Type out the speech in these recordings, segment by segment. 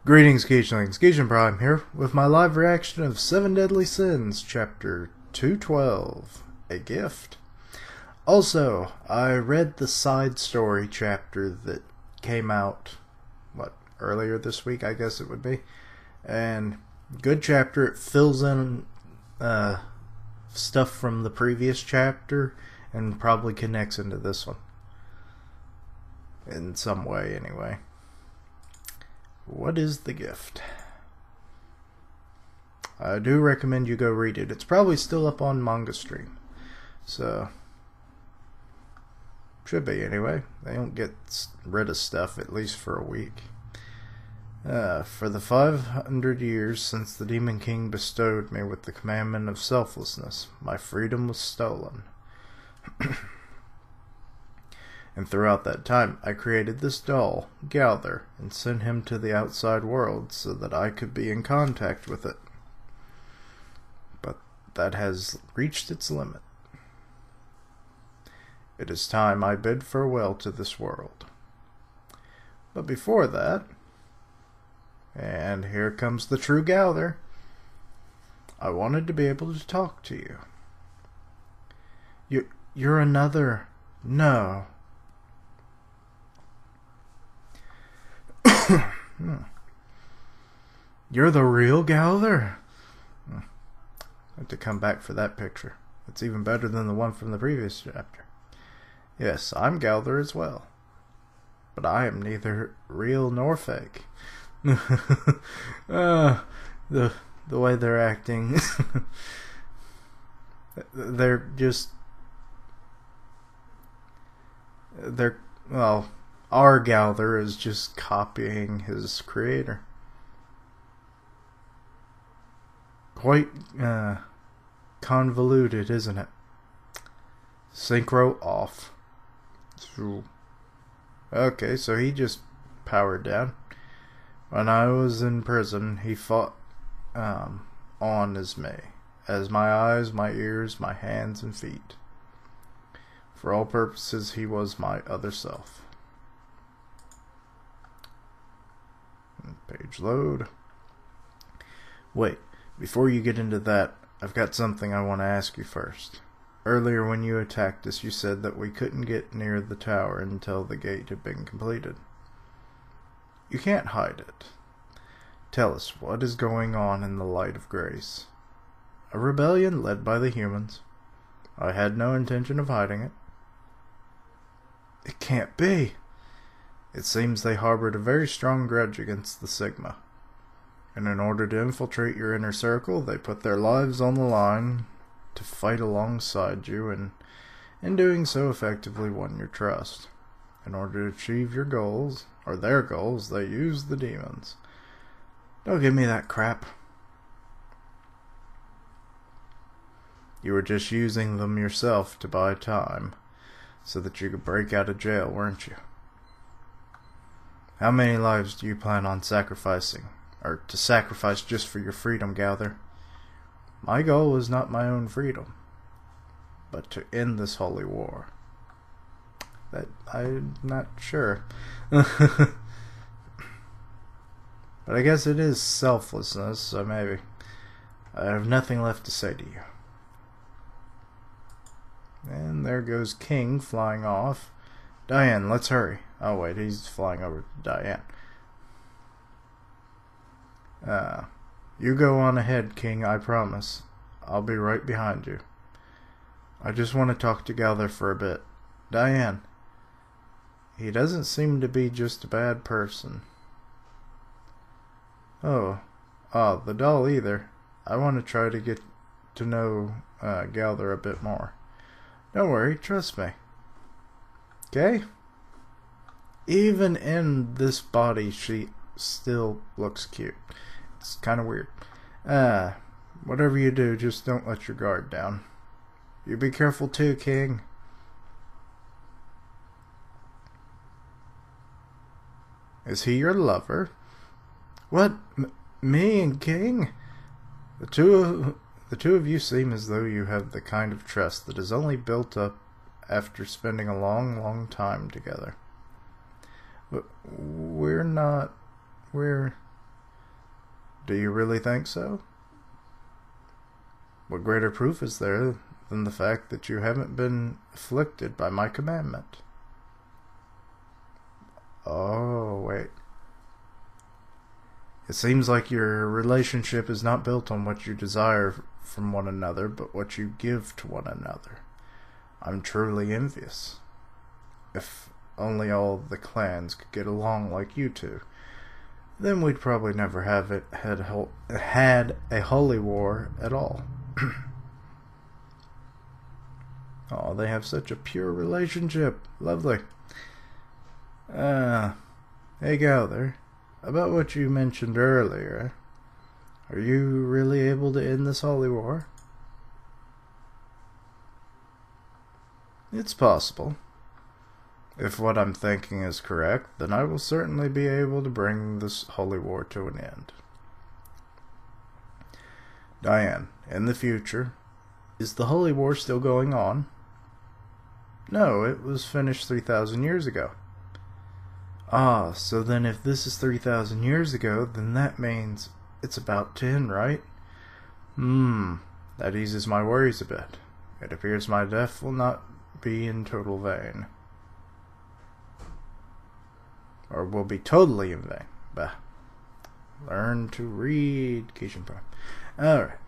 Greetings, Geechlings. Geechin Prime here with my live reaction of 7 Deadly Sins, Chapter 212, A Gift. Also, I read the side story chapter that came out, earlier this week, I guess it would be. And good chapter. It fills in stuff from the previous chapter and probably connects into this one. In some way, anyway. What is the gift? I do recommend you go read it. It's probably still up on Manga Stream. So, should be anyway. They don't get rid of stuff, at least for a week. For the 500 years since the Demon King bestowed me with the commandment of selflessness, my freedom was stolen. And throughout that time, I created this doll, Gowther, and sent him to the outside world so that I could be in contact with it. But that has reached its limit. It is time I bid farewell to this world. But before that, and here comes the true Gowther, I wanted to be able to talk to you. You're another... No. You're the real Gowther? I have to come back for that picture. It's even better than the one from the previous chapter. Yes, I'm Gowther as well. But I am neither real nor fake. The way they're acting. They're just... well... Our Gowther is just copying his creator. Quite convoluted, isn't it? Synchro off. Okay, so he just powered down. When I was in prison, he fought on as me. As my eyes, my ears, my hands and feet. For all purposes, he was my other self. Page load. Wait, before you get into that, I've got something I want to ask you first. Earlier when you attacked us, you said that we couldn't get near the tower until the gate had been completed. You can't hide it. Tell us, what is going on in the Light of Grace? A rebellion led by the humans. I had no intention of hiding it. It can't be. It seems they harbored a very strong grudge against the Sigma. And in order to infiltrate your inner circle, they put their lives on the line to fight alongside you, and in doing so effectively won your trust. In order to achieve your goals, or their goals, they used the demons. Don't give me that crap. You were just using them yourself to buy time, so that you could break out of jail, weren't you? How many lives do you plan on sacrificing? Or to sacrifice just for your freedom, Gowther? My goal is not my own freedom, but to end this holy war. That I'm not sure. But I guess it is selflessness, so maybe. I have nothing left to say to you. And there goes King flying off. Diane, let's hurry. Oh wait, he's flying over to Diane. You go on ahead, King, I promise. I'll be right behind you. I just want to talk to Gowther for a bit. Diane. He doesn't seem to be just a bad person. Oh, the doll either. I want to try to get to know Gowther a bit more. Don't worry, trust me. Okay? Even in this body, she still looks cute. It's kind of weird. Whatever you do, just don't let your guard down. You be careful too, King. Is he your lover? What? Me and King? The two of you seem as though you have the kind of trust that is only built up after spending a long, long time together. But we're not... Do you really think so? What greater proof is there than the fact that you haven't been afflicted by my commandment? Oh, wait. It seems like your relationship is not built on what you desire from one another, but what you give to one another. I'm truly envious. If only all the clans could get along like you two, then we'd probably never have had a holy war at all. Oh, they have such a pure relationship. Lovely. Hey Gowther, about what you mentioned earlier, are you really able to end this holy war? It's possible. If what I'm thinking is correct, then I will certainly be able to bring this holy war to an end. Diane, in the future, is the holy war still going on? No, it was finished 3,000 years ago. Ah, so then if this is 3,000 years ago, then that means it's about to end, right? That eases my worries a bit. It appears my death will not be in total vain. Or will be totally in vain. Bah. Learn to read, Keishan Prime. Alright.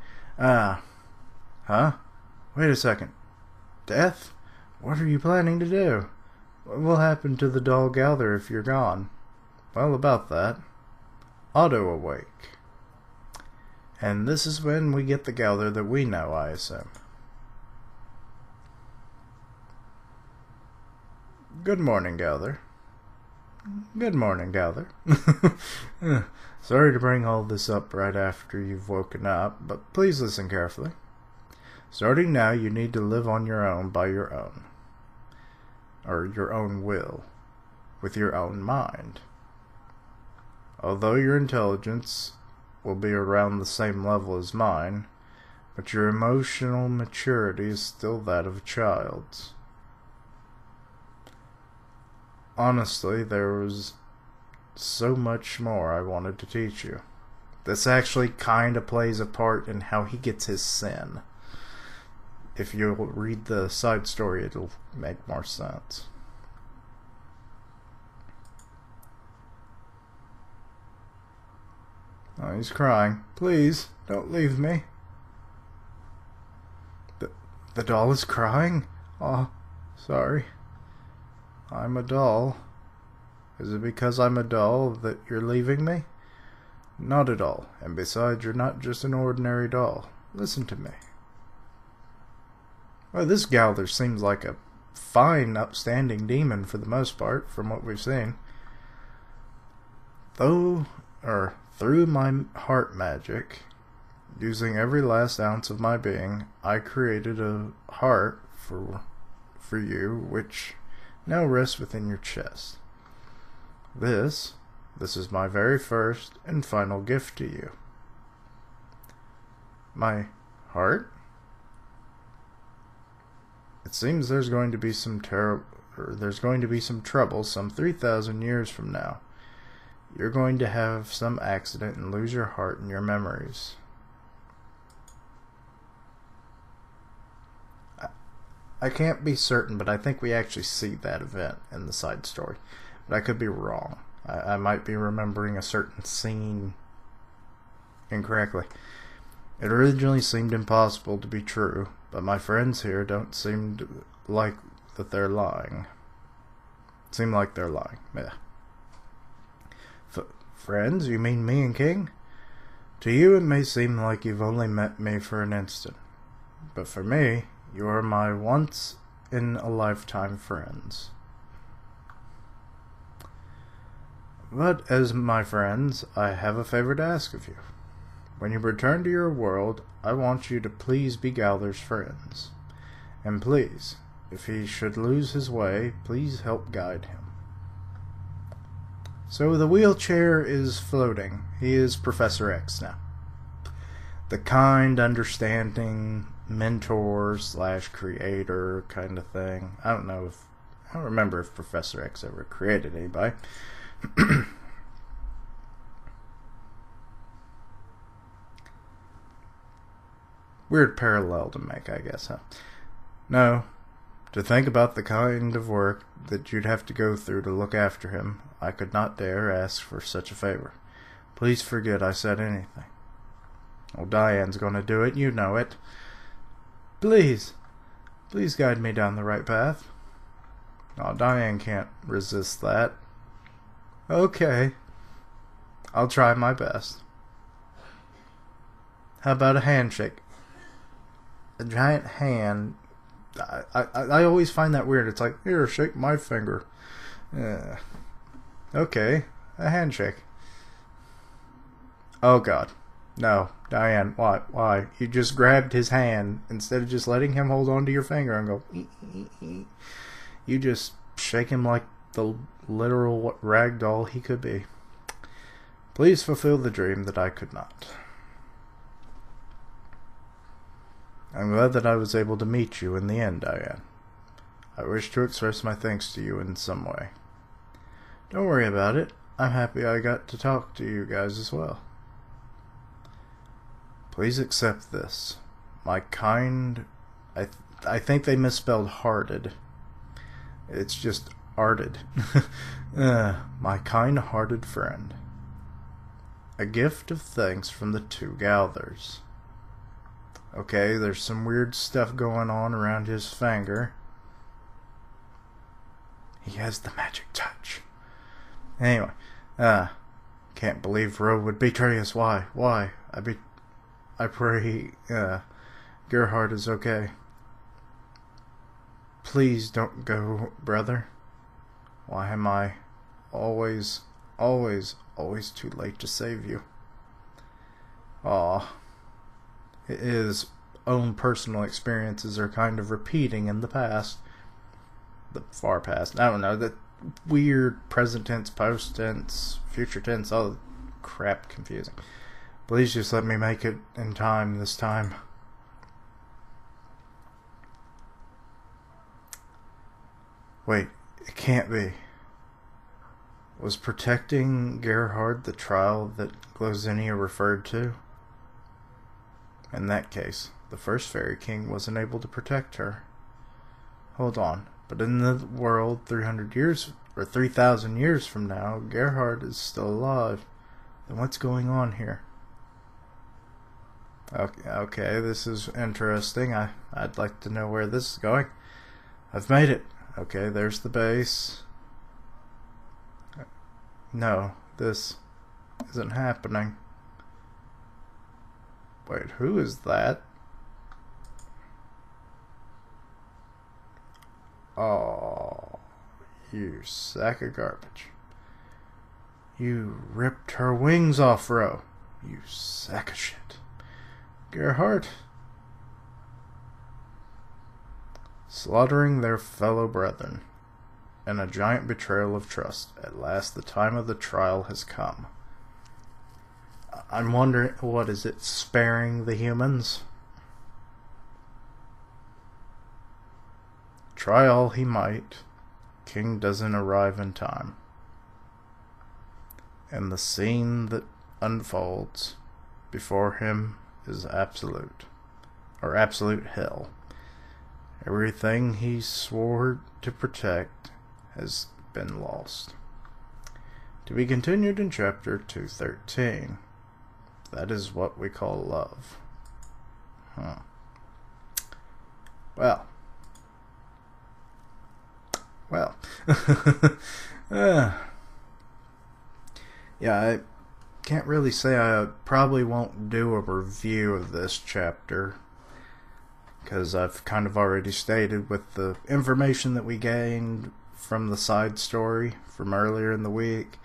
Huh? Wait a second. Death? What are you planning to do? What will happen to the doll Gowther if you're gone? Well, about that. Auto-awake. And this is when we get the Gowther that we know, I assume. Good morning, Gowther. Good morning, Gowther. Sorry to bring all this up right after you've woken up, but please listen carefully. Starting now, you need to live on your own by your own. Or your own will. With your own mind. Although your intelligence will be around the same level as mine, but your emotional maturity is still that of a child's. Honestly, there was so much more I wanted to teach you. This actually kind of plays a part in how he gets his sin. If you'll read the side story, it'll make more sense. Oh, he's crying. Please, don't leave me. The doll is crying? Oh, sorry. I'm a doll. Is it because I'm a doll that you're leaving me? Not at all. And besides, you're not just an ordinary doll. Listen to me. Well, this Gowther seems like a fine, upstanding demon for the most part, from what we've seen. Through my heart magic, using every last ounce of my being, I created a heart for you, which now rests within your chest. This is my very first and final gift to you. My heart? It seems there's going to be some trouble some 3,000 years from now. You're going to have some accident and lose your heart and your memories. I can't be certain, but I think we actually see that event in the side story. But I could be wrong. I might be remembering a certain scene incorrectly. It originally seemed impossible to be true, but my friends here don't seem to like that they're lying. Seem like they're lying. Yeah. Friends? You mean me and King? To you it may seem like you've only met me for an instant. But for me, you are my once-in-a-lifetime friends. But as my friends, I have a favor to ask of you. When you return to your world, I want you to please be Gowther's friends. And please, if he should lose his way, please help guide him. So the wheelchair is floating. He is Professor X now. The kind, understanding mentor / creator kind of thing. I don't remember if Professor X ever created anybody. Weird parallel to make, I guess, huh? No. To think about the kind of work that you'd have to go through to look after him, I could not dare ask for such a favor. Please forget I said anything. Oh, Diane's gonna do it, you know it. Please guide me down the right path. Oh, Diane can't resist that. Okay. I'll try my best. How about a handshake? A giant hand. I always find that weird. It's like, here, shake my finger. Okay, a handshake. Oh God, no, Diane, why? You just grabbed his hand instead of just letting him hold on to your finger and go. You just shake him like the literal rag doll he could be. Please fulfill the dream that I could not. I'm glad that I was able to meet you in the end, Diane. I wish to express my thanks to you in some way. Don't worry about it. I'm happy I got to talk to you guys as well. Please accept this. My kind... I think they misspelled hearted. It's just arted. My kind-hearted friend. A gift of thanks from the two Gowthers. Okay, there's some weird stuff going on around his finger. He has the magic touch. Anyway, can't believe Ro would betray us. Why? I pray, Gerhard is okay. Please don't go, brother. Why am I always too late to save you? Aw. His own personal experiences are kind of repeating in the past. The far past. I don't know. The weird present tense, post tense, future tense, all the crap confusing. Please just let me make it in time this time. Wait, it can't be. Was protecting Gerhard the trial that Glosinia referred to? In that case, the first Fairy King wasn't able to protect her. Hold on, but in the world 300 years, or 3,000 years from now, Gerhard is still alive. Then what's going on here? Okay, this is interesting. I'd like to know where this is going. I've made it. Okay, there's the base. No, this isn't happening. Wait, who is that? Oh, you sack of garbage. You ripped her wings off, Ro. You sack of shit. Gerhard? Slaughtering their fellow brethren. And a giant betrayal of trust. At last the time of the trial has come. I'm wondering, what is it, sparing the humans? Try all he might, King doesn't arrive in time. And the scene that unfolds before him is absolute hell. Everything he swore to protect has been lost. To be continued in chapter 213. That is what we call love. Well. Yeah, I can't really say. I probably won't do a review of this chapter, because I've kind of already stated with the information that we gained from the side story from earlier in the week.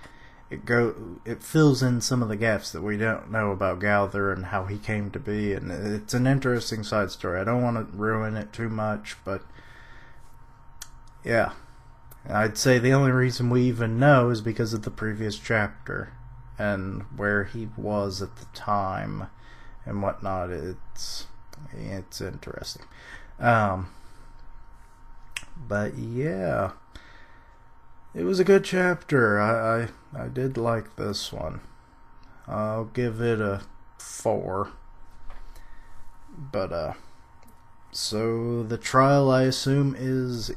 It fills in some of the gaps that we don't know about Gowther and how he came to be, and it's an interesting side story. I don't want to ruin it too much, but yeah, I'd say the only reason we even know is because of the previous chapter and where he was at the time and whatnot. It's interesting. But yeah, it was a good chapter. I did like this one. I'll give it a 4. But, so the trial, I assume, is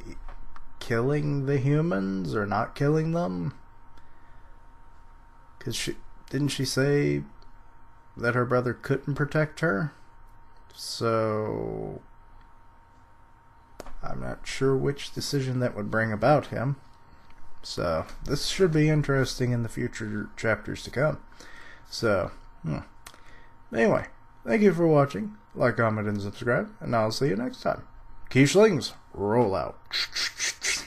killing the humans or not killing them? Because didn't she say that her brother couldn't protect her? So I'm not sure which decision that would bring about him. So this should be interesting in the future chapters to come. So, anyway, thank you for watching. Like, comment, and subscribe, and I'll see you next time. Keishlings, roll out.